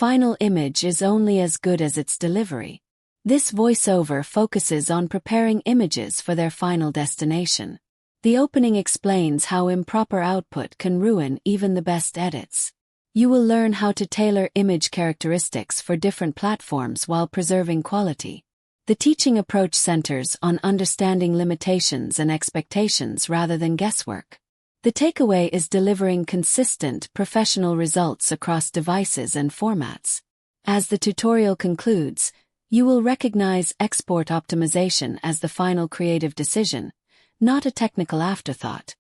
final image is only as good as its delivery. This voiceover focuses on preparing images for their final destination. The opening explains how improper output can ruin even the best edits. You will learn how to tailor image characteristics for different platforms while preserving quality. The teaching approach centers on understanding limitations and expectations rather than guesswork. The takeaway is delivering consistent, professional results across devices and formats. As the tutorial concludes, you will recognize export optimization as the final creative decision, not a technical afterthought.